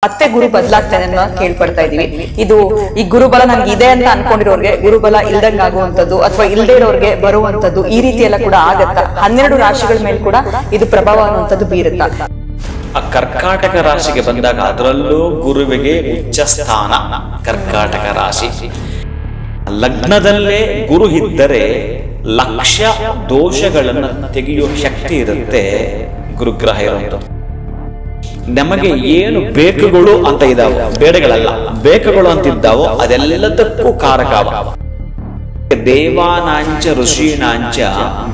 ಮತ್ತೆ ಗುರು ಬದಲಾಗ್ತಾನೆ ಅನ್ನೋ ಕೇಳ್ಪಡ್ತಾ ಇದೀವಿ. ಇದು ಈ ಗುರುಬಲ ನನ್ಗೆ ಇದೆ ಅಂತ ಅನ್ಕೊಂಡಿರೋರ್ಗೆ ಗುರುಬಲ ಇಲ್ದಂಗ್ ಆಗುವಂತದ್ದು ಅಥವಾ ಇಲ್ದೇ ಇರೋರ್ಗೆ ಬರುವಂತದ್ದು ಈ ರೀತಿ ಎಲ್ಲ ಕೂಡ ಆಗತ್ತಾ? 12 ರಾಶಿಗಳ ಮೇಲೆ ಕೂಡ ಇದು ಪ್ರಭಾವ ಅನ್ನುವಂಥದ್ದು ಬೀರುತ್ತಾ? ಆ ಕರ್ಕಾಟಕ ರಾಶಿಗೆ ಬಂದಾಗ ಅದರಲ್ಲೂ ಗುರುವಿಗೆ ಉಚ್ಚ ಸ್ಥಾನ. ಕರ್ಕಾಟಕ ರಾಶಿ ಲಗ್ನದಲ್ಲೇ ಗುರು ಇದ್ದರೆ ಲಕ್ಷ ದೋಷಗಳನ್ನು ತೆಗೆಯುವ ಶಕ್ತಿ ಇರುತ್ತೆ. ಗುರುಗ್ರಹ ಇರೋದು ನಮಗೆ ಏನು ಬೇಕುಗಳು ಅಂತ ಇದಾವೆ, ಬೇಡಗಳಲ್ಲ, ಬೇಕುಗಳು ಅಂತ ಇದ್ದಾವೋ ಅದೆಲ್ಲದಕ್ಕೂ ಕಾರಕವ. ದೇವಾನಾಂಚ ಋಷೀಣಾಂಚ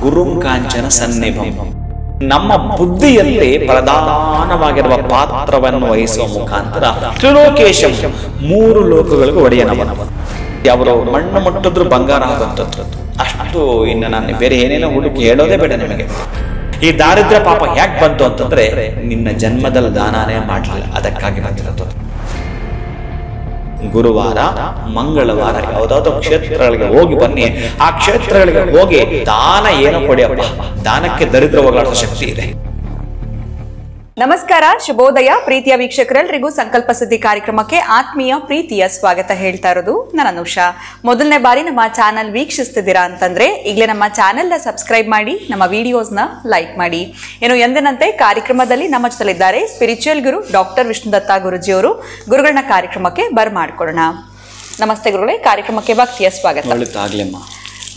ಗುರುಂ ಕಾಂಚನ ಸನ್ನಿಭಂ. ನಮ್ಮ ಬುದ್ಧಿಯಲ್ಲಿ ಪ್ರಧಾನವಾಗಿರುವ ಪಾತ್ರವನ್ನು ವಹಿಸುವ ಮುಖಾಂತರ ತ್ರಿಲೋಕೇಶಂ, 3 ಲೋಕಗಳಿಗೂ ಒಡೆಯನವನ. ಅವರು ಮಣ್ಣು ಮುಟ್ಟಿದ್ರು ಬಂಗಾರ ಆಗುವಂಥದ್ದು. ಅಷ್ಟು ಇನ್ನು ನಾನು ಬೇರೆ ಏನೇನೋ ಹುಡುಕಿ ಹೇಳೋದೇ ಬೇಡ ನಿಮಗೆ. ಈ ದಾರಿದ್ರ್ಯ ಪಾಪ ಯಾಕೆ ಬಂತು ಅಂತಂದ್ರೆ ನಿನ್ನ ಜನ್ಮದಲ್ಲಿ ದಾನನೇ ಮಾಡಲಿಲ್ಲ, ಅದಕ್ಕಾಗಿ ಬಂದಿರೋದು. ಗುರುವಾರ ಮಂಗಳವಾರ ಯಾವುದಾದ್ರೂ ಕ್ಷೇತ್ರಗಳಿಗೆ ಹೋಗಿ ಬನ್ನಿ. ಆ ಕ್ಷೇತ್ರಗಳಿಗೆ ಹೋಗಿ ದಾನ ಏನೋ ಕೊಡಿಯಪ್ಪ, ದಾನಕ್ಕೆ ದರಿದ್ರ ಹೋಗಲಾಡುವ ಶಕ್ತಿ ಇದೆ. ನಮಸ್ಕಾರ, ಶುಭೋದಯ ಪ್ರೀತಿಯ ವೀಕ್ಷಕರೆಲ್ಲರಿಗೂ ಸಂಕಲ್ಪ ಸಿದ್ಧಿ ಕಾರ್ಯಕ್ರಮಕ್ಕೆ ಆತ್ಮೀಯ ಪ್ರೀತಿಯ ಸ್ವಾಗತ ಹೇಳ್ತಾ ಇರೋದು ನಾನು ಅನುಷಾ. ಮೊದಲನೇ ಬಾರಿ ನಮ್ಮ ಚಾನಲ್ ವೀಕ್ಷಿಸ್ತಿದ್ದೀರಾ ಅಂತಂದ್ರೆ ಈಗಲೇ ನಮ್ಮ ಚಾನೆಲ್ನ ಸಬ್ಸ್ಕ್ರೈಬ್ ಮಾಡಿ, ನಮ್ಮ ವಿಡಿಯೋಸ್ನ ಲೈಕ್ ಮಾಡಿ. ಏನು ಎಂದಿನಂತೆ ಕಾರ್ಯಕ್ರಮದಲ್ಲಿ ನಮ್ಮ ಜೊತೆಲಿದ್ದಾರೆ ಸ್ಪಿರಿಚುವಲ್ ಗುರು ಡಾಕ್ಟರ್ ವಿಷ್ಣುದತ್ತ ಗುರುಜಿಯವರು. ಗುರುಗಳನ್ನ ಕಾರ್ಯಕ್ರಮಕ್ಕೆ ಬರ್ಮಾಡ್ಕೊಳ್ಳೋಣ. ನಮಸ್ತೆ ಗುರುಗಳೇ, ಕಾರ್ಯಕ್ರಮಕ್ಕೆ ಭಕ್ತಿಯ ಸ್ವಾಗತ.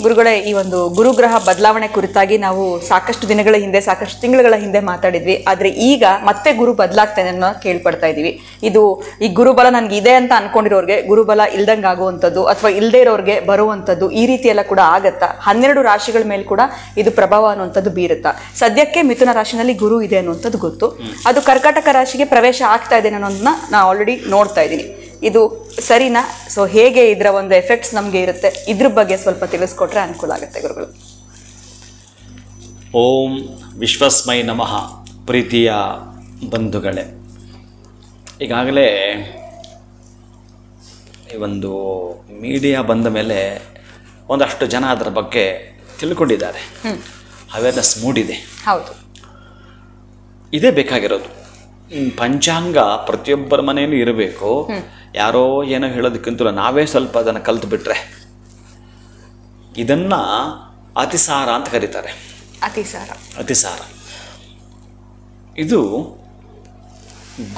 ಗುರುಗಳೇ, ಈ ಒಂದು ಗುರುಗ್ರಹ ಬದಲಾವಣೆ ಕುರಿತಾಗಿ ನಾವು ಸಾಕಷ್ಟು ದಿನಗಳ ಹಿಂದೆ, ಸಾಕಷ್ಟು ತಿಂಗಳುಗಳ ಹಿಂದೆ ಮಾತಾಡಿದ್ವಿ. ಆದರೆ ಈಗ ಮತ್ತೆ ಗುರು ಬದಲಾಗ್ತಾನೆ ಅನ್ನೋ ಕೇಳ್ಪಡ್ತಾ ಇದೀವಿ. ಇದು ಈ ಗುರುಬಲ ನನ್ಗೆ ಇದೆ ಅಂತ ಅನ್ಕೊಂಡಿರೋರ್ಗೆ ಗುರುಬಲ ಇಲ್ದಂಗ್ ಆಗುವಂಥದ್ದು ಅಥವಾ ಇಲ್ದೇ ಇರೋರ್ಗೆ ಬರುವಂಥದ್ದು ಈ ರೀತಿ ಎಲ್ಲ ಕೂಡ ಆಗತ್ತಾ? 12 ರಾಶಿಗಳ ಮೇಲೆ ಕೂಡ ಇದು ಪ್ರಭಾವ ಅನ್ನುವಂಥದ್ದು ಬೀರುತ್ತಾ? ಸದ್ಯಕ್ಕೆ ಮಿಥುನ ರಾಶಿನಲ್ಲಿ ಗುರು ಇದೆ ಅನ್ನುವಂಥದ್ದು ಗೊತ್ತು. ಅದು ಕರ್ಕಾಟಕ ರಾಶಿಗೆ ಪ್ರವೇಶ ಆಗ್ತಾ ಇದೆ ಅನ್ನೋದನ್ನ ನಾನು ಆಲ್ರೆಡಿ ನೋಡ್ತಾ ಇದ್ದೀನಿ. ಇದು ಸರಿನಾ? ಸೊ ಹೇಗೆ ಇದರ ಒಂದು ಎಫೆಕ್ಟ್ಸ್ ನಮಗೆ ಇರುತ್ತೆ, ಇದ್ರ ಬಗ್ಗೆ ಸ್ವಲ್ಪ ತಿಳಿಸ್ಕೊಟ್ರೆ ಅನುಕೂಲ ಆಗುತ್ತೆ ಗುರುಗಳು. ಓಂ ವಿಶ್ವಸ್ಮೈ ನಮಃ. ಪ್ರೀತಿಯ ಬಂಧುಗಳೇ, ಈಗಾಗಲೇ ಈ ಒಂದು ಮೀಡಿಯಾ ಬಂದ ಮೇಲೆ ಒಂದಷ್ಟು ಜನ ಅದರ ಬಗ್ಗೆ ತಿಳ್ಕೊಂಡಿದ್ದಾರೆ, ಅವೇರ್ನೆಸ್ ಮೂಡಿದೆ. ಹೌದು, ಇದೇ ಬೇಕಾಗಿರೋದು. ಪಂಚಾಂಗ ಪ್ರತಿಯೊಬ್ಬರ ಮನೆಯಲ್ಲೂ ಇರಬೇಕು. ಯಾರೋ ಏನೋ ಹೇಳೋದಕ್ಕಿಂತಲೂ ನಾವೇ ಸ್ವಲ್ಪ ಅದನ್ನು ಕಲ್ತು ಬಿಟ್ರೆ, ಇದನ್ನ ಅತಿಸಾರ ಅಂತ ಕರೀತಾರೆ. ಅತಿಸಾರ ಇದು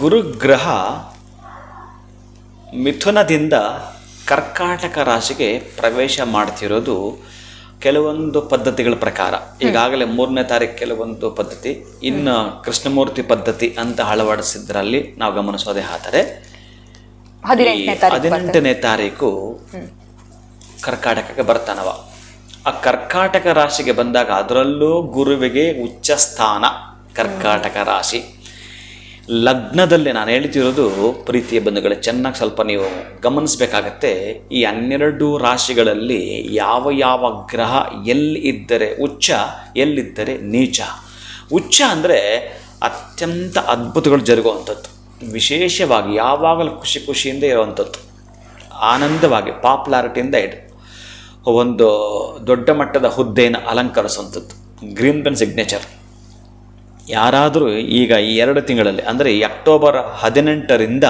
ಗುರುಗ್ರಹ ಮಿಥುನದಿಂದ ಕರ್ಕಾಟಕ ರಾಶಿಗೆ ಪ್ರವೇಶ ಮಾಡ್ತಿರೋದು ಕೆಲವೊಂದು ಪದ್ಧತಿಗಳ ಪ್ರಕಾರ. ಈಗಾಗಲೇ 3ನೇ ತಾರೀಕು ಕೆಲವೊಂದು ಪದ್ಧತಿ, ಇನ್ನು ಕೃಷ್ಣಮೂರ್ತಿ ಪದ್ಧತಿ ಅಂತ ಅಳವಡಿಸಿದ್ರಲ್ಲಿ ನಾವು ಗಮನಿಸೋದೇ. ಆದರೆ 18ನೇ ತಾರೀಕು ಕರ್ಕಾಟಕಕ್ಕೆ ಬರ್ತಾನವ. ಆ ಕರ್ಕಾಟಕ ರಾಶಿಗೆ ಬಂದಾಗ ಅದರಲ್ಲೂ ಗುರುವಿಗೆ ಉಚ್ಚ ಸ್ಥಾನ. ಕರ್ಕಾಟಕ ರಾಶಿ ಲಗ್ನದಲ್ಲಿ ನಾನು ಹೇಳ್ತಿರೋದು ಪ್ರೀತಿಯ ಬಂಧುಗಳೇ, ಚೆನ್ನಾಗಿ ಸ್ವಲ್ಪ ನೀವು ಗಮನಿಸಬೇಕಾಗತ್ತೆ. ಈ 12 ರಾಶಿಗಳಲ್ಲಿ ಯಾವ ಯಾವ ಗ್ರಹ ಎಲ್ಲಿ ಇದ್ದರೆ ಉಚ್ಚ, ಎಲ್ಲಿದ್ದರೆ ನೀಚ. ಉಚ್ಚ ಅಂದರೆ ಅತ್ಯಂತ ಅದ್ಭುತಗಳು ಜರುಗುವಂಥದ್ದು, ವಿಶೇಷವಾಗಿ ಯಾವಾಗಲೂ ಖುಷಿ ಖುಷಿಯಿಂದ ಇರುವಂಥದ್ದು, ಆನಂದವಾಗಿ ಪಾಪ್ಯುಲಾರಿಟಿಯಿಂದ ಒಂದು ದೊಡ್ಡ ಮಟ್ಟದ ಹುದ್ದೆಯನ್ನು ಅಲಂಕರಿಸುವಂಥದ್ದು, ಗ್ರೀನ್ ಪೆನ್ ಸಿಗ್ನೇಚರ್. ಯಾರಾದರೂ ಈಗ ಈ 2 ತಿಂಗಳಲ್ಲಿ ಅಂದರೆ ಈ ಅಕ್ಟೋಬರ್ 18ರಿಂದ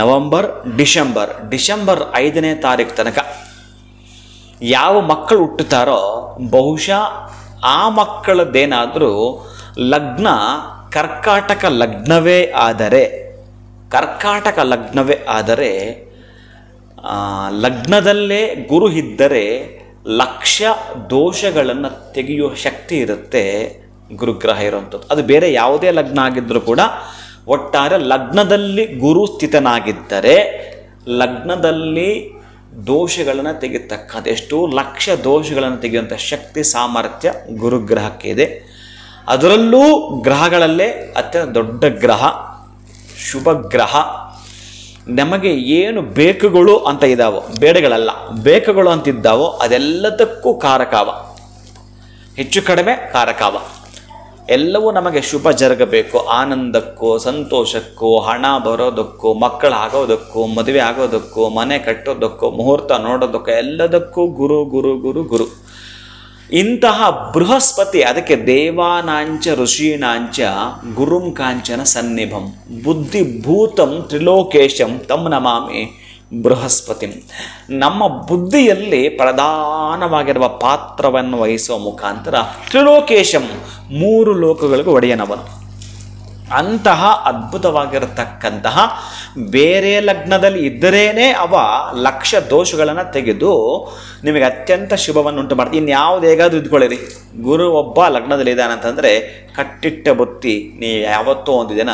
ನವಂಬರ್, ಡಿಸೆಂಬರ್ 5ನೇ ತಾರೀಕು ತನಕ ಯಾವ ಮಕ್ಕಳು ಹುಟ್ಟುತ್ತಾರೋ ಬಹುಶಃ ಆ ಮಕ್ಕಳದ್ದೇನಾದರೂ ಲಗ್ನ ಕರ್ಕಾಟಕ ಲಗ್ನವೇ ಆದರೆ ಲಗ್ನದಲ್ಲೇ ಗುರು ಇದ್ದರೆ ಲಕ್ಷ ದೋಷಗಳನ್ನು ತೆಗೆಯುವ ಶಕ್ತಿ ಇರುತ್ತೆ. ಗುರುಗ್ರಹ ಇರುವಂಥದ್ದು ಅದು ಬೇರೆ ಯಾವುದೇ ಲಗ್ನ ಆಗಿದ್ದರೂ ಕೂಡ, ಒಟ್ಟಾರೆ ಲಗ್ನದಲ್ಲಿ ಗುರು ಸ್ಥಿತನಾಗಿದ್ದರೆ ಲಗ್ನದಲ್ಲಿ ದೋಷಗಳನ್ನು ತೆಗೆತಕ್ಕಂಥ ಎಷ್ಟು ಲಕ್ಷ ದೋಷಗಳನ್ನು ತೆಗೆಯುವಂಥ ಶಕ್ತಿ ಸಾಮರ್ಥ್ಯ ಗುರುಗ್ರಹಕ್ಕೆ ಇದೆ. ಅದರಲ್ಲೂ ಗ್ರಹಗಳಲ್ಲೇ ಅತ್ಯಂತ ದೊಡ್ಡ ಗ್ರಹ, ಶುಭ ಗ್ರಹ. ನಮಗೆ ಏನು ಬೇಕುಗಳು ಅಂತ ಇದ್ದಾವೋ, ಬೇಡಗಳಲ್ಲ, ಬೇಕುಗಳು ಅಂತಿದ್ದಾವೋ ಅದೆಲ್ಲದಕ್ಕೂ ಕಾರಕವ, ಹೆಚ್ಚು ಕಡಿಮೆ ಕಾರಕವ. ಎಲ್ಲವೂ ನಮಗೆ ಶುಭ ಜರುಗಬೇಕು, ಆನಂದಕ್ಕೂ ಸಂತೋಷಕ್ಕೂ, ಹಣ ಬರೋದಕ್ಕೂ, ಮಕ್ಕಳಾಗೋದಕ್ಕೂ, ಮದುವೆ ಆಗೋದಕ್ಕೂ, ಮನೆ ಕಟ್ಟೋದಕ್ಕೂ, ಮುಹೂರ್ತ ನೋಡೋದಕ್ಕೂ, ಎಲ್ಲದಕ್ಕೂ ಗುರು ಗುರು ಗುರು ಗುರು. ಇಂತಹ ಬೃಹಸ್ಪತಿ, ಅದಕ್ಕೆ ದೇವಾನಾಂಚ ಋಷೀಣಾಂಚ ಗುರುಂ ಕಾಂಚನ ಸನ್ನಿಭಂ ಬುದ್ಧಿಭೂತಂ ತ್ರಿಲೋಕೇಶಂ ತಂ ನಮಾಮಿ ಬೃಹಸ್ಪತಿ. ನಮ್ಮ ಬುದ್ಧಿಯಲ್ಲಿ ಪ್ರಧಾನವಾಗಿರುವ ಪಾತ್ರವನ್ನು ವಹಿಸುವ ಮುಖಾಂತರ ತ್ರಿಲೋಕೇಶಂ 3 ಲೋಕಗಳಿಗೂ ಒಡೆಯನವನು. ಅಂತಹ ಅದ್ಭುತವಾಗಿರತಕ್ಕಂತಹ ಬೇರೆ ಲಗ್ನದಲ್ಲಿ ಇದ್ದರೇನೆ ಅವ ಲಕ್ಷ ದೋಷಗಳನ್ನು ತೆಗೆದು ನಿಮಗೆ ಅತ್ಯಂತ ಶುಭವನ್ನು ಉಂಟು ಮಾಡ್ತೀವಿ. ಇನ್ಯಾವುದು ಹೇಗಾದ್ರೂ ಇದ್ಕೊಳ್ಳಿರಿ, ಗುರು ಒಬ್ಬ ಲಗ್ನದಲ್ಲಿ ಇದ್ದಾನಂತಂದರೆ ಕಟ್ಟಿಟ್ಟ ಬುತ್ತಿ ನೀ ಯಾವತ್ತೋ ಒಂದು ದಿನ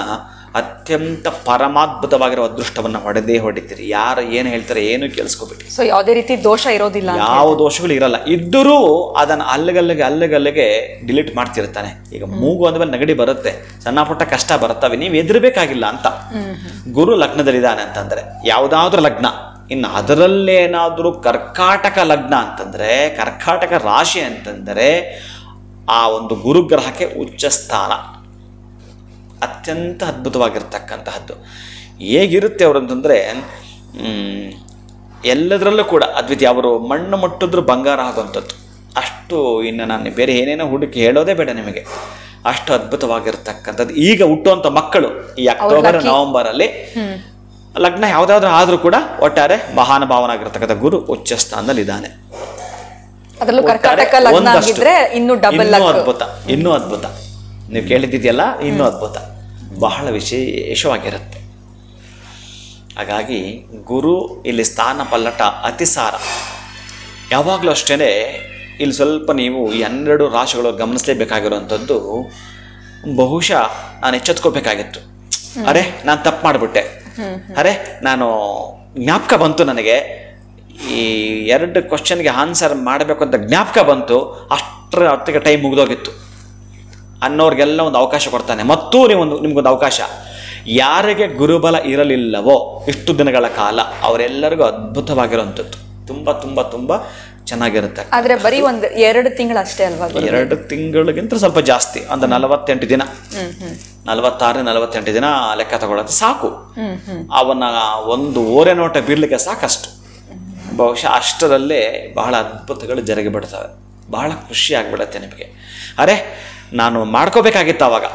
ಅತ್ಯಂತ ಪರಮಾದ್ಭುತವಾಗಿರೋ ಅದೃಷ್ಟವನ್ನು ಹೊಡಿತೀರಿ. ಯಾರು ಏನು ಹೇಳ್ತಾರೆ ಏನು ಕೇಳಿಸ್ಕೊಬಿಟ್ಟು. ಸೊ ಯಾವುದೇ ರೀತಿ ದೋಷ ಇರೋದಿಲ್ಲ, ಯಾವ ದೋಷಗಳು ಇರಲ್ಲ. ಇದ್ದರೂ ಅದನ್ನು ಅಲ್ಲಿಗಲ್ಲಿಗೆ ಡಿಲೀಟ್ ಮಾಡ್ತಿರ್ತಾನೆ. ಈಗ ಮೂಗು ಅಂದ್ಮೇಲೆ ನೆಗಡಿ ಬರುತ್ತೆ, ಸಣ್ಣ ಪುಟ್ಟ ಕಷ್ಟ ಬರುತ್ತವೆ, ನೀವು ಎದುರಬೇಕಾಗಿಲ್ಲ ಅಂತ. ಗುರು ಲಗ್ನದಲ್ಲಿದ್ದಾನೆ ಅಂತಂದ್ರೆ ಯಾವುದಾದ್ರೂ ಲಗ್ನ, ಇನ್ನು ಅದರಲ್ಲೇನಾದ್ರೂ ಕರ್ಕಾಟಕ ಲಗ್ನ ಅಂತಂದ್ರೆ, ಕರ್ಕಾಟಕ ರಾಶಿ ಅಂತಂದರೆ ಆ ಒಂದು ಗುರುಗ್ರಹಕ್ಕೆ ಉಚ್ಚ ಸ್ಥಾನ ಅತ್ಯಂತ ಅದ್ಭುತವಾಗಿರ್ತಕ್ಕಂತಹದ್ದು. ಹೇಗಿರುತ್ತೆ ಅವರು ಅಂತಂದರೆ ಎಲ್ಲದರಲ್ಲೂ ಕೂಡ ಅದ್ವಿತೀಯ. ಅವರು ಮಣ್ಣು ಮುಟ್ಟಿದ್ರು ಬಂಗಾರ ಆಗುವಂಥದ್ದು. ಅಷ್ಟು ಇನ್ನು ನಾನು ಬೇರೆ ಏನೇನೋ ಹುಡುಕಿ ಹೇಳೋದೇ ಬೇಡ ನಿಮಗೆ, ಅಷ್ಟು ಅದ್ಭುತವಾಗಿರ್ತಕ್ಕಂಥದ್ದು. ಈಗ ಹುಟ್ಟುವಂಥ ಮಕ್ಕಳು ಈ ಅಕ್ಟೋಬರ್ ನವೆಂಬರಲ್ಲಿ ಲಗ್ನ ಯಾವುದಾದ್ರೂ ಆದರೂ ಕೂಡ ಒಟ್ಟಾರೆ ಮಹಾನುಭಾವನಾಗಿರ್ತಕ್ಕಂಥ ಗುರು ಉಚ್ಚ ಸ್ಥಾನದಲ್ಲಿ ಇದ್ದಾನೆ. ಇನ್ನೂ ಅದ್ಭುತ ನೀವು ಕೇಳಿದ್ದಿದೆಯಲ್ಲ, ಇನ್ನೂ ಅದ್ಭುತ, ಬಹಳ ವಿಶೇಷವಾಗಿರುತ್ತೆ. ಹಾಗಾಗಿ ಗುರು ಇಲ್ಲಿ ಸ್ಥಾನ ಪಲ್ಲಟ ಅತಿಸಾರ. ಯಾವಾಗಲೂ ಅಷ್ಟೇ ಇಲ್ಲಿ ಸ್ವಲ್ಪ ನೀವು ಈ 12 ರಾಶಿಗಳು ಗಮನಿಸಲೇಬೇಕಾಗಿರುವಂಥದ್ದು. ಬಹುಶಃ ನಾನು ಎಚ್ಚೆತ್ಕೋಬೇಕಾಗಿತ್ತು. ಅರೆ ನಾನು ತಪ್ಪು ಮಾಡಿಬಿಟ್ಟೆ, ಅರೆ ನಾನು ಜ್ಞಾಪಕ ಬಂತು ನನಗೆ, ಈ 2 ಕ್ವಶನ್ಗೆ ಆನ್ಸರ್ ಮಾಡಬೇಕು ಅಂತ ಜ್ಞಾಪಕ ಬಂತು, ಅಷ್ಟರ ಹೊತ್ತಿಗೆ ಟೈಮ್ ಮುಗಿದೋಗಿತ್ತು ಅನ್ನೋರಿಗೆಲ್ಲ ಒಂದು ಅವಕಾಶ ಕೊಡ್ತಾನೆ. ಮತ್ತೂ ನಿಮ್ಗೊಂದು ಅವಕಾಶ. ಯಾರಿಗೆ ಗುರುಬಲ ಇರಲಿಲ್ಲವೋ ಇಷ್ಟು ದಿನಗಳ ಕಾಲ ಅವರೆಲ್ಲರಿಗೂ ಅದ್ಭುತವಾಗಿರುವಂಥದ್ದು. ತುಂಬ ತುಂಬ ತುಂಬ ಚೆನ್ನಾಗಿರುತ್ತೆ. ಆದರೆ ಬರೀ 2 ತಿಂಗಳು ಅಷ್ಟೇ ಅಲ್ವಾ? 2 ತಿಂಗಳಿಗಿಂತ ಸ್ವಲ್ಪ ಜಾಸ್ತಿ, ಒಂದು 48 ದಿನ, 46-48 ದಿನ ಲೆಕ್ಕ ತಗೊಳ್ಳೋದು ಸಾಕು. ಅವನ ಒಂದು ಓರೆ ನೋಟ ಬೀರ್ಲಿಕ್ಕೆ ಸಾಕಷ್ಟು. ಬಹುಶಃ ಅಷ್ಟರಲ್ಲೇ ಬಹಳ ಅದ್ಭುತಗಳು ಜರುಗಿ ಬಿಡ್ತವೆ. ಬಹಳ ಖುಷಿ ಆಗಿಬಿಡುತ್ತೆ ನಿಮಗೆ. ಅರೆ ನಾನು ಮಾಡ್ಕೋಬೇಕಾಗಿತ್ತು ಆವಾಗ,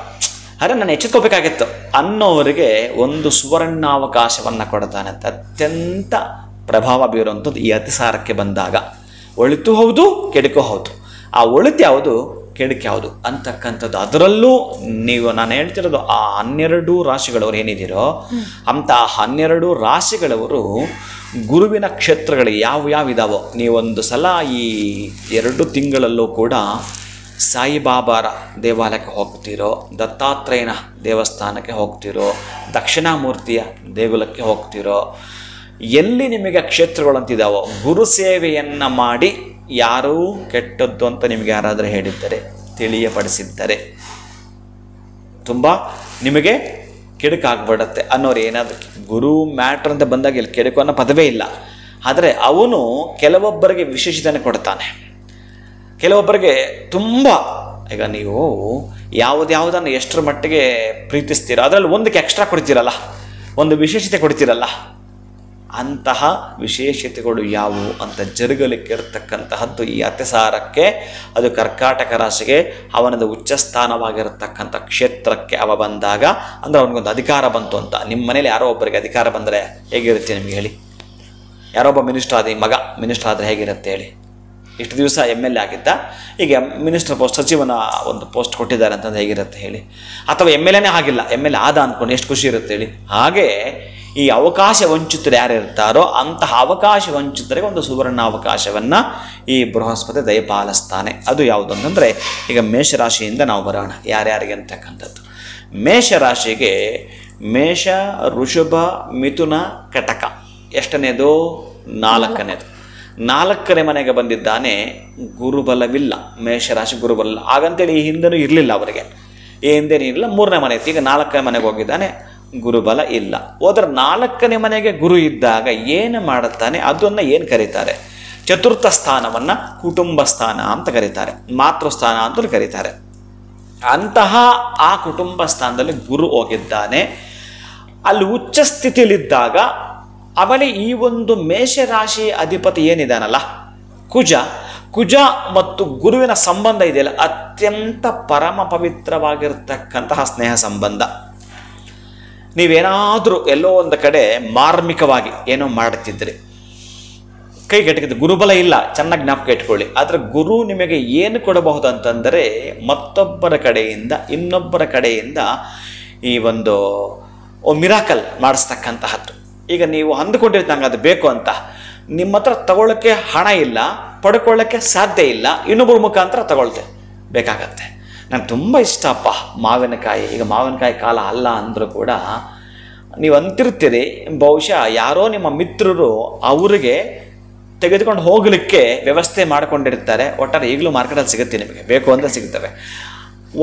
ಅರೆ ನಾನು ಎಚ್ಚೆತ್ಕೋಬೇಕಾಗಿತ್ತು ಅನ್ನೋವರಿಗೆ ಒಂದು ಸುವರ್ಣಾವಕಾಶವನ್ನು ಕೊಡ್ತಾನೆ. ಅತ್ಯಂತ ಪ್ರಭಾವ ಬೀರುವಂಥದ್ದು ಈ ಅತಿಸಾರಕ್ಕೆ ಬಂದಾಗ. ಒಳಿತು ಹೌದು, ಕೆಡುಕು ಹೌದು. ಆ ಒಳಿತು ಯಾವುದು, ಕೆಡುಕು ಯಾವುದು ಅಂತಕ್ಕಂಥದ್ದು. ಅದರಲ್ಲೂ ನಾನು ಹೇಳ್ತಿರೋದು ಆ 12 ರಾಶಿಗಳವರು ಏನಿದ್ದೀರೋ ಅಂತ 12 ರಾಶಿಗಳವರು ಗುರುವಿನ ಕ್ಷೇತ್ರಗಳು ಯಾವ ಇದಾವೋ ನೀವೊಂದು ಸಲ ಈ 2 ತಿಂಗಳಲ್ಲೂ ಕೂಡ ಸಾಯಿಬಾಬಾರ ದೇವಾಲಯಕ್ಕೆ ಹೋಗ್ತಿರೋ, ದತ್ತಾತ್ರೇಯನ ದೇವಸ್ಥಾನಕ್ಕೆ ಹೋಗ್ತಿರೋ, ದಕ್ಷಿಣಾಮೂರ್ತಿಯ ದೇಗುಲಕ್ಕೆ ಹೋಗ್ತಿರೋ, ಎಲ್ಲಿ ನಿಮಗೆ ಕ್ಷೇತ್ರಗಳಂತಿದ್ದಾವೋ ಗುರು ಸೇವೆಯನ್ನು ಮಾಡಿ ಯಾರೂ ಕೆಟ್ಟದ್ದು ಅಂತ ನಿಮಗೆ ಯಾರಾದರೂ ಹೇಳಿದ್ದರೆ, ತಿಳಿಯಪಡಿಸಿದ್ದರೆ ತುಂಬ ನಿಮಗೆ ಕೆಡುಕಾಗ್ಬಿಡತ್ತೆ ಅನ್ನೋರು ಏನಾದರೂ ಗುರು ಮ್ಯಾಟ್ರ್ ಅಂತ ಬಂದಾಗ ಇಲ್ಲಿ ಕೆಡುಕು ಅನ್ನೋ ಪದವೇ ಇಲ್ಲ. ಆದರೆ ಅವನು ಕೆಲವೊಬ್ಬರಿಗೆ ವಿಶೇಷತೆಯನ್ನು ಕೊಡ್ತಾನೆ, ಕೆಲವೊಬ್ಬರಿಗೆ ತುಂಬ. ಈಗ ನೀವು ಯಾವುದನ್ನು ಎಷ್ಟರ ಮಟ್ಟಿಗೆ ಪ್ರೀತಿಸ್ತೀರೋ ಅದರಲ್ಲಿ ಒಂದಕ್ಕೆ ಎಕ್ಸ್ಟ್ರಾ ಕೊಡ್ತೀರಲ್ಲ, ಒಂದು ವಿಶೇಷತೆ ಕೊಡ್ತೀರಲ್ಲ, ಅಂತಹ ವಿಶೇಷತೆಗಳು ಯಾವುವು ಅಂತ ಜರುಗಲಿಕ್ಕೆ ಇರತಕ್ಕಂತಹದ್ದು ಈ ಅತಿಸಾರಕ್ಕೆ. ಅದು ಕರ್ಕಾಟಕ ರಾಶಿಗೆ ಅವನದು ಉಚ್ಚಸ್ಥಾನವಾಗಿರತಕ್ಕಂಥ ಕ್ಷೇತ್ರಕ್ಕೆ ಅವ ಬಂದಾಗ ಅಂದರೆ ಅವನಿಗೊಂದು ಅಧಿಕಾರ ಬಂತು ಅಂತ. ನಿಮ್ಮ ಮನೇಲಿ ಯಾರೋ ಒಬ್ಬರಿಗೆ ಅಧಿಕಾರ ಬಂದರೆ ಹೇಗಿರುತ್ತೆ ನಿಮಗೆ ಹೇಳಿ? ಯಾರೊಬ್ಬ ಮಿನಿಸ್ಟರ್ ಆದ ಮಗ ಮಿನಿಸ್ಟರ್ ಆದರೆ ಹೇಗಿರುತ್ತೆ ಹೇಳಿ? ಇಷ್ಟು ದಿವಸ MLA ಆಗಿದ್ದ, ಈಗ ಮಿನಿಸ್ಟರ್ ಪೋಸ್ಟ್, ಸಚಿವನ ಒಂದು ಪೋಸ್ಟ್ ಕೊಟ್ಟಿದ್ದಾರೆ ಅಂತಂದು ಹೇಗಿರುತ್ತೆ ಹೇಳಿ? ಅಥವಾ MLAನೇ ಆಗಿಲ್ಲ, MLA ಆದ ಅಂದ್ಕೊಂಡು ಎಷ್ಟು ಖುಷಿ ಇರುತ್ತೆ ಹೇಳಿ? ಹಾಗೆ ಈ ಅವಕಾಶ ವಂಚಿತರು ಯಾರು ಇರ್ತಾರೋ ಅಂತಹ ಅವಕಾಶ ವಂಚಿತರಿಗೆ ಒಂದು ಸುವರ್ಣ ಅವಕಾಶವನ್ನು ಈ ಬೃಹಸ್ಪತಿ ದಯಪಾಲಿಸ್ತಾನೆ. ಅದು ಯಾವುದು ಅಂತಂದರೆ, ಈಗ ಮೇಷರಾಶಿಯಿಂದ ನಾವು ಬರೋಣ ಯಾರ್ಯಾರಿಗೆ ಅಂತಕ್ಕಂಥದ್ದು. ಮೇಷರಾಶಿಗೆ ಮೇಷ, ವೃಷಭ, ಮಿಥುನ, ಕಟಕ ಎಷ್ಟನೇದು? 4ನೇದು. 4ನೇ ಮನೆಗೆ ಬಂದಿದ್ದಾನೆ. ಗುರುಬಲವಿಲ್ಲ, ಮೇಷರಾಶಿ ಗುರುಬಲ. ಹಾಗಂತೇಳಿ ಈ ಹಿಂದೆನೂ ಇರಲಿಲ್ಲ ಅವರಿಗೆ, ಈ ಹಿಂದೇನೂ ಇರಲಿಲ್ಲ. 3ನೇ ಮನೆ ಇತ್ತು, ಈಗ 4ನೇ ಮನೆಗೆ ಹೋಗಿದ್ದಾನೆ, ಗುರುಬಲ ಇಲ್ಲ. ಹೋದ್ರೆ 4ನೇ ಮನೆಗೆ ಗುರು ಇದ್ದಾಗ ಏನು ಮಾಡುತ್ತಾನೆ, ಅದನ್ನು ಏನು ಕರೀತಾರೆ? ಚತುರ್ಥ ಸ್ಥಾನವನ್ನು ಕುಟುಂಬ ಸ್ಥಾನ ಅಂತ ಕರೀತಾರೆ, ಮಾತೃಸ್ಥಾನ ಅಂತಲೂ ಕರೀತಾರೆ. ಅಂತಹ ಆ ಕುಟುಂಬ ಸ್ಥಾನದಲ್ಲಿ ಗುರು ಹೋಗಿದ್ದಾನೆ. ಅಲ್ಲಿ ಉಚ್ಚ ಸ್ಥಿತಿಯಲ್ಲಿದ್ದಾಗ ಆಮೇಲೆ ಈ ಒಂದು ಮೇಷರಾಶಿ ಅಧಿಪತಿ ಏನಿದಾನಲ್ಲ ಕುಜ, ಕುಜ ಮತ್ತು ಗುರುವಿನ ಸಂಬಂಧ ಇದೆಯಲ್ಲ, ಅತ್ಯಂತ ಪರಮ ಪವಿತ್ರವಾಗಿರ್ತಕ್ಕಂತಹ ಸ್ನೇಹ ಸಂಬಂಧ. ನೀವೇನಾದರೂ ಎಲ್ಲೋ ಒಂದು ಕಡೆ ಮಾರ್ಮಿಕವಾಗಿ ಏನೋ ಮಾಡ್ತಿದ್ರಿ, ಕೈಗೆಟಕಿದ್ದು, ಗುರುಬಲ ಇಲ್ಲ, ಚೆನ್ನಾಗಿ ಜ್ಞಾಪಕ ಇಟ್ಕೊಳ್ಳಿ. ಆದರೆ ಗುರು ನಿಮಗೆ ಏನು ಕೊಡಬಹುದು ಅಂತಂದರೆ ಮತ್ತೊಬ್ಬರ ಕಡೆಯಿಂದ, ಇನ್ನೊಬ್ಬರ ಕಡೆಯಿಂದ ಈ ಒಂದು ಮಿರಾಕಲ್ ಮಾಡಿಸ್ತಕ್ಕಂತಹದ್ದು. ಈಗ ನೀವು ಅಂದುಕೊಂಡಿರ್ತ ನಂಗೆ ಅದು ಬೇಕು ಅಂತ, ನಿಮ್ಮ ಹತ್ರ ತಗೊಳ್ಳೋಕ್ಕೆ ಹಣ ಇಲ್ಲ, ಪಡ್ಕೊಳ್ಳೋಕ್ಕೆ ಸಾಧ್ಯ ಇಲ್ಲ, ಇನ್ನೊಬ್ಬರ ಮುಖಾಂತರ ತಗೊಳ್ತೆ ಬೇಕಾಗತ್ತೆ. ನಂಗೆ ತುಂಬ ಇಷ್ಟಪ್ಪ ಮಾವಿನಕಾಯಿ. ಈಗ ಮಾವಿನಕಾಯಿ ಕಾಲ ಅಲ್ಲ ಅಂದರೂ ಕೂಡ ನೀವು ಅಂತಿರ್ತೀರಿ, ಬಹುಶಃ ಯಾರೋ ನಿಮ್ಮ ಮಿತ್ರರು ಅವರಿಗೆ ತೆಗೆದುಕೊಂಡು ಹೋಗಲಿಕ್ಕೆ ವ್ಯವಸ್ಥೆ ಮಾಡಿಕೊಂಡಿರ್ತಾರೆ. ಒಟ್ಟಾರೆ ಈಗಲೂ ಮಾರ್ಕೆಟಲ್ಲಿ ಸಿಗುತ್ತೆ, ನಿಮಗೆ ಬೇಕು ಅಂತ ಸಿಗ್ತವೆ.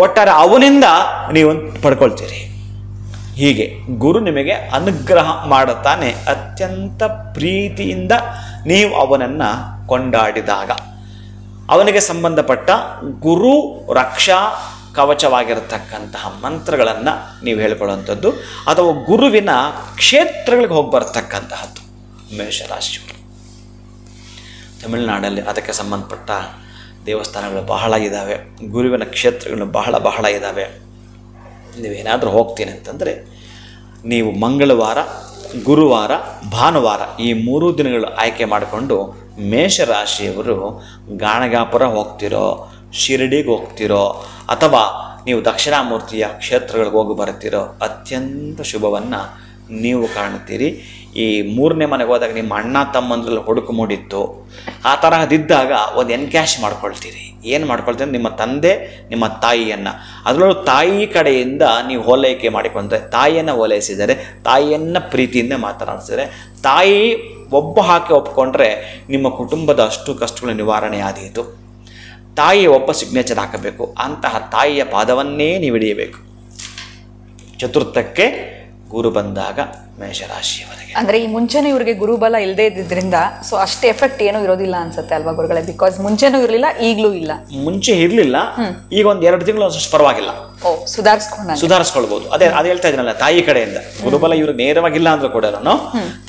ಒಟ್ಟಾರೆ ಅವನಿಂದ ನೀವು ಪಡ್ಕೊಳ್ತೀರಿ. ಹೀಗೆ ಗುರು ನಿಮಗೆ ಅನುಗ್ರಹ ಮಾಡುತ್ತಾನೆ. ಅತ್ಯಂತ ಪ್ರೀತಿಯಿಂದ ನೀವು ಅವನನ್ನು ಕೊಂಡಾಡಿದಾಗ ಅವನಿಗೆ ಸಂಬಂಧಪಟ್ಟ ಗುರು ರಕ್ಷಾ ಕವಚವಾಗಿರತಕ್ಕಂತಹ ಮಂತ್ರಗಳನ್ನು ನೀವು ಹೇಳ್ಕೊಳ್ಳುವಂಥದ್ದು, ಅಥವಾ ಗುರುವಿನ ಕ್ಷೇತ್ರಗಳಿಗೆ ಹೋಗಿ ಬರತಕ್ಕಂತಹದ್ದು. ಮೇಷರಾಶಿಯವರು ತಮಿಳುನಾಡಲ್ಲಿ ಅದಕ್ಕೆ ಸಂಬಂಧಪಟ್ಟ ದೇವಸ್ಥಾನಗಳು ಬಹಳ ಇದ್ದಾವೆ, ಗುರುವಿನ ಕ್ಷೇತ್ರಗಳು ಬಹಳ ಇದ್ದಾವೆ. ನೀವೇನಾದರೂ ಹೋಗ್ತೀನಿ ಅಂತಂದರೆ ನೀವು ಮಂಗಳವಾರ, ಗುರುವಾರ, ಭಾನುವಾರ ಈ 3 ದಿನಗಳು ಆಯ್ಕೆ ಮಾಡಿಕೊಂಡು ಮೇಷರಾಶಿಯವರು ಗಾಣಗಾಪುರ ಹೋಗ್ತಿರೋ, ಶಿರಡಿಗೆ ಹೋಗ್ತಿರೋ, ಅಥವಾ ನೀವು ದಕ್ಷಿಣಾಮೂರ್ತಿಯ ಕ್ಷೇತ್ರಗಳಿಗೆ ಹೋಗಿ ಬರ್ತಿರೋ ಅತ್ಯಂತ ಶುಭವನ್ನು ನೀವು ಕಾಣ್ತೀರಿ. ಈ 3ನೇ ಮನೆಗೆ ಹೋದಾಗ ನಿಮ್ಮ ಅಣ್ಣ ತಮ್ಮಂದ್ರಲ್ಲಿ ಹುಡುಕು ಮೂಡಿತ್ತು, ಆ ತರಹದಿದ್ದಾಗ ಒಂದು ಎನ್ಕ್ಯಾಶ್ ಮಾಡ್ಕೊಳ್ತೀರಿ. ಏನು ಮಾಡ್ಕೊಳ್ತೀರಿ? ನಿಮ್ಮ ತಂದೆ, ನಿಮ್ಮ ತಾಯಿಯನ್ನು, ಅದರಲ್ಲೂ ತಾಯಿ ಕಡೆಯಿಂದ ನೀವು ಓಲೈಕೆ ಮಾಡಿಕೊಂಡ್ರೆ, ತಾಯಿಯನ್ನು ಓಲೈಸಿದರೆ, ತಾಯಿಯನ್ನು ಪ್ರೀತಿಯಿಂದ ಮಾತನಾಡಿಸಿದರೆ, ತಾಯಿ ಹಾಕಿ ಒಪ್ಕೊಂಡ್ರೆ ನಿಮ್ಮ ಕುಟುಂಬದ ಅಷ್ಟು ಕಷ್ಟಗಳ ನಿವಾರಣೆ ಆದೀತು. ತಾಯಿ ಸಿಗ್ನೇಚರ್ ಹಾಕಬೇಕು. ಅಂತಹ ತಾಯಿಯ ಪಾದವನ್ನೇ ನೀವು ಹಿಡಿಯಬೇಕು. ಚತುರ್ಥಕ್ಕೆ ಗುರು ಬಂದಾಗ ಮೇಷರಾಶಿಯವರಿಗೆ ಅಂದ್ರೆ ಈ ಮುಂಚೆನೂ ಇವರಿಗೆ ಗುರುಬಲ ಇಲ್ಲದೆ ಇದ್ದಿದ್ರಿಂದ ಸೊ ಅಷ್ಟು ಎಫೆಕ್ಟ್ ಏನೂ ಇರೋದಿಲ್ಲ ಅನ್ಸುತ್ತೆ ಅಲ್ವಾ ಗುರುಗಳೇ? ಬಿಕಾಸ್ ಮುಂಚೆನೂ ಇರಲಿಲ್ಲ, ಈಗಲೂ ಇಲ್ಲ. ಮುಂಚೆ ಇರಲಿಲ್ಲ, ಈಗ ಒಂದು 2 ತಿಂಗಳು ಅಷ್ಟು ಪರವಾಗಿಲ್ಲ, ಸುಧಾರಿಸ್ಕೊಳ್ಬಹುದು. ಅದೇ ಹೇಳ್ತಾ ಇದ್ದೀನಲ್ಲ, ತಾಯಿ ಕಡೆಯಿಂದ ಗುರುಬಲ ಇವರು ನೇರವಾಗಿಲ್ಲ ಅಂದ್ರೂ ಕೂಡ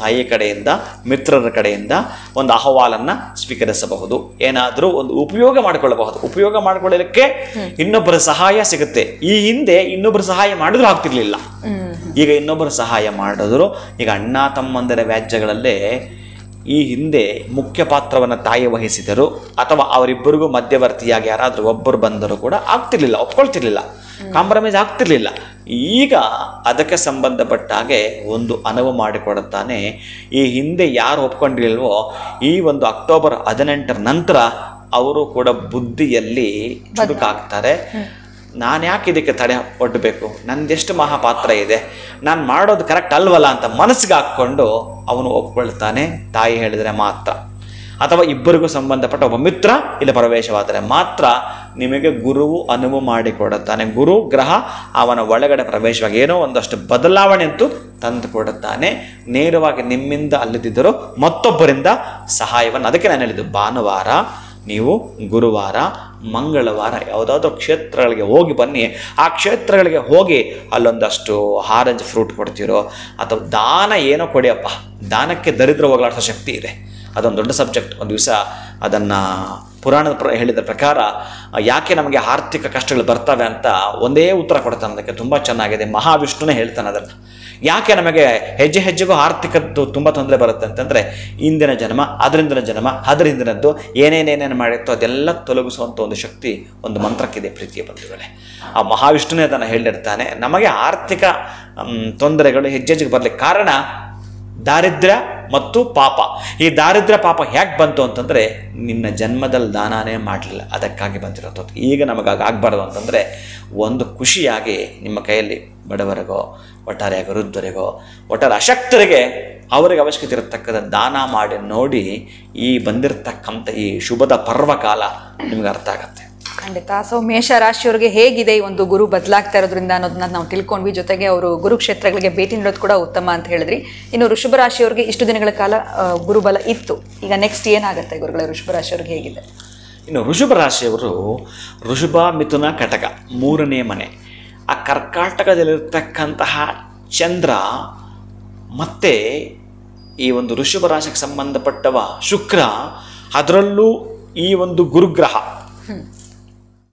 ತಾಯಿ ಕಡೆಯಿಂದ, ಮಿತ್ರರ ಕಡೆಯಿಂದ ಒಂದು ಅಹವಾಲನ್ನ ಸ್ವೀಕರಿಸಬಹುದು. ಏನಾದರೂ ಒಂದು ಉಪಯೋಗ ಮಾಡಿಕೊಳ್ಳಬಹುದು. ಉಪಯೋಗ ಮಾಡಿಕೊಳ್ಳಲಿಕ್ಕೆ ಇನ್ನೊಬ್ಬರ ಸಹಾಯ ಸಿಗುತ್ತೆ. ಈ ಹಿಂದೆ ಇನ್ನೊಬ್ಬರ ಸಹಾಯ ಮಾಡಿದ್ರು ಆಗ್ತಿರ್ಲಿಲ್ಲ, ಈಗ ಇನ್ನೊಬ್ಬರ ಸಹಾಯ ಮಾಡಿದ್ರು. ಈಗ ಅಣ್ಣ ತಮ್ಮಂದರ ವ್ಯಾಜ್ಯಗಳಲ್ಲೇ ಈ ಹಿಂದೆ ಮುಖ್ಯ ಪಾತ್ರವನ್ನು ತಾಯಿ ವಹಿಸಿದರು, ಅಥವಾ ಅವರಿಬ್ಬರಿಗೂ ಮಧ್ಯವರ್ತಿಯಾಗಿ ಯಾರಾದರೂ ಒಬ್ಬರು ಬಂದರೂ ಕೂಡ ಆಗ್ತಿರ್ಲಿಲ್ಲ, ಒಪ್ಕೊಳ್ತಿರ್ಲಿಲ್ಲ, ಕಾಂಪ್ರಮೈಸ್ ಆಗ್ತಿರ್ಲಿಲ್ಲ. ಈಗ ಅದಕ್ಕೆ ಸಂಬಂಧಪಟ್ಟ ಹಾಗೆ ಒಂದು ಅನುವು ಮಾಡಿಕೊಡುತ್ತಾನೆ. ಈ ಹಿಂದೆ ಯಾರು ಒಪ್ಕೊಂಡಿಲ್ವೋ ಈ ಒಂದು ಅಕ್ಟೋಬರ್ 18 ನಂತರ ಅವರು ಕೂಡ ಬುದ್ಧಿಯಲ್ಲಿ ಚುರುಕಾಗ್ತಾರೆ. ನಾನು ಯಾಕೆ ಇದಕ್ಕೆ ತಡೆ ಒಡ್ಡಬೇಕು, ನಂದೆಷ್ಟು ಮಹಾಪಾತ್ರ ಇದೆ, ನಾನು ಮಾಡೋದು ಕರೆಕ್ಟ್ ಅಲ್ವಲ್ಲ ಅಂತ ಮನಸ್ಸಿಗೆ ಹಾಕ್ಕೊಂಡು ಅವನು ಒಪ್ಕೊಳ್ತಾನೆ. ತಾಯಿ ಹೇಳಿದರೆ ಮಾತ್ರ, ಅಥವಾ ಇಬ್ಬರಿಗೂ ಸಂಬಂಧಪಟ್ಟ ಒಬ್ಬ ಮಿತ್ರ ಇಲ್ಲಿ ಪ್ರವೇಶವಾದರೆ ಮಾತ್ರ ನಿಮಗೆ ಗುರುವು ಅನುವು ಮಾಡಿಕೊಡುತ್ತಾನೆ. ಗುರು ಗ್ರಹ ಅವನ ಒಳಗಡೆ ಪ್ರವೇಶವಾಗಿ ಏನೋ ಒಂದಷ್ಟು ಬದಲಾವಣೆ ಅಂತೂ ತಂದು ಕೊಡುತ್ತಾನೆ. ನೇರವಾಗಿ ನಿಮ್ಮಿಂದ ಅಲ್ಲದಿದ್ದರೂ ಮತ್ತೊಬ್ಬರಿಂದ ಸಹಾಯವನ್ನು. ಅದಕ್ಕೆ ನಾನು ಹೇಳಿದ್ದು, ಭಾನುವಾರ ನೀವು, ಗುರುವಾರ, ಮಂಗಳವಾರ ಯಾವುದಾದ್ರೂ ಕ್ಷೇತ್ರಗಳಿಗೆ ಹೋಗಿ ಬನ್ನಿ. ಆ ಕ್ಷೇತ್ರಗಳಿಗೆ ಹೋಗಿ ಅಲ್ಲೊಂದಷ್ಟು ಆರೆಂಜ್ ಫ್ರೂಟ್ ಕೊಡ್ತೀರೋ, ಅಥವಾ ದಾನ ಏನೋ ಕೊಡಿಯಪ್ಪ. ದಾನಕ್ಕೆ ದರಿದ್ರ ಹೋಗಲಾಡಿಸೋ ಶಕ್ತಿ ಇದೆ. ಅದೊಂದು ದೊಡ್ಡ ಸಬ್ಜೆಕ್ಟ್. ಒಂದು ದಿವಸ ಅದನ್ನು ಪುರಾಣದ ಹೇಳಿದ ಪ್ರಕಾರ ಯಾಕೆ ನಮಗೆ ಆರ್ಥಿಕ ಕಷ್ಟಗಳು ಬರ್ತವೆ ಅಂತ ಒಂದೇ ಉತ್ತರ ಕೊಡ್ತಾನೆ. ಅದಕ್ಕೆ ತುಂಬ ಚೆನ್ನಾಗಿದೆ. ಮಹಾವಿಷ್ಣುನೇ ಹೇಳ್ತಾನೆ ಅದನ್ನು. ಯಾಕೆ ನಮಗೆ ಹೆಜ್ಜೆ ಹೆಜ್ಜೆಗೂ ಆರ್ಥಿಕದ್ದು ತುಂಬ ತೊಂದರೆ ಬರುತ್ತೆ ಅಂತಂದರೆ, ಇಂದಿನ ಜನ್ಮ, ಅದರಿಂದಿನ ಜನ್ಮ, ಅದರ ಹಿಂದಿನದ್ದು ಏನೇನೇನೇನು ಮಾಡಿತ್ತೋ ಅದೆಲ್ಲ ತೊಲಗಿಸುವಂಥ ಒಂದು ಶಕ್ತಿ ಒಂದು ಮಂತ್ರಕ್ಕಿದೆ ಪ್ರೀತಿಯ ಬಂಧುಗಳೇ. ಆ ಮಹಾವಿಷ್ಣುನೇ ಅದನ್ನು ಹೇಳಿರ್ತಾನೆ. ನಮಗೆ ಆರ್ಥಿಕ ತೊಂದರೆಗಳು ಹೆಜ್ಜೆಜ್ಜಿಗೆ ಬರಲಿಕ್ಕೆ ಕಾರಣ ದಾರಿದ್ರ್ಯ ಮತ್ತು ಪಾಪ. ಈ ದಾರಿದ್ರ್ಯ ಪಾಪ ಹೇಗೆ ಬಂತು ಅಂತಂದರೆ, ನಿನ್ನ ಜನ್ಮದಲ್ಲಿ ದಾನನೇ ಮಾಡಲಿಲ್ಲ, ಅದಕ್ಕಾಗಿ ಬಂದಿರೋದು. ಈಗ ನಮಗಾಗಿ ಆಗಬಾರ್ದು ಅಂತಂದರೆ, ಒಂದು ಖುಷಿಯಾಗಿ ನಿಮ್ಮ ಕೈಯಲ್ಲಿ ಬಡವರಿಗೋ, ಒಟ್ಟಾರೆ ವೃದ್ಧರಿಗೋ, ಒಟ್ಟಾರೆ ಅಶಕ್ತರಿಗೆ ಅವರಿಗೆ ಅವಶ್ಯಕತೆ ಇರತಕ್ಕಂಥ ದಾನ ಮಾಡಿ ನೋಡಿ. ಈ ಬಂದಿರತಕ್ಕಂಥ ಈ ಶುಭದ ಪರ್ವಕಾಲ ನಿಮ್ಗೆ ಅರ್ಥ ಆಗತ್ತೆ. ಖಂಡಿತ. ಸೊ ಮೇಷ ರಾಶಿಯವರಿಗೆ ಹೇಗಿದೆ ಈ ಒಂದು ಗುರು ಬದಲಾಗ್ತಾ ಇರೋದ್ರಿಂದ ಅನ್ನೋದನ್ನ ನಾವು ತಿಳ್ಕೊಂಡ್ವಿ. ಜೊತೆಗೆ ಅವರು ಗುರುಕ್ಷೇತ್ರಗಳಿಗೆ ಭೇಟಿ ನೀಡೋದು ಕೂಡ ಉತ್ತಮ ಅಂತ ಹೇಳಿದ್ರಿ. ಇನ್ನು ವೃಷಭ ರಾಶಿಯವರಿಗೆ ಇಷ್ಟು ದಿನಗಳ ಕಾಲ ಗುರುಬಲ ಇತ್ತು, ಈಗ ನೆಕ್ಸ್ಟ್ ಏನಾಗುತ್ತೆ ಗುರುಗಳ ವೃಷಭ ರಾಶಿಯವ್ರಿಗೆ ಹೇಗಿದೆ? ಇನ್ನು ವೃಷಭ ರಾಶಿಯವರು ವೃಷಭ, ಮಿಥುನ, ಕಟಕ 3ನೇ ಮನೆ. ಆ ಕರ್ಕಾಟಕದಲ್ಲಿರ್ತಕ್ಕಂತಹ ಚಂದ್ರ ಮತ್ತು ಈ ಒಂದು ವೃಷಭ ರಾಶಿಗೆ ಸಂಬಂಧಪಟ್ಟವ ಶುಕ್ರ, ಅದರಲ್ಲೂ ಈ ಒಂದು ಗುರುಗ್ರಹ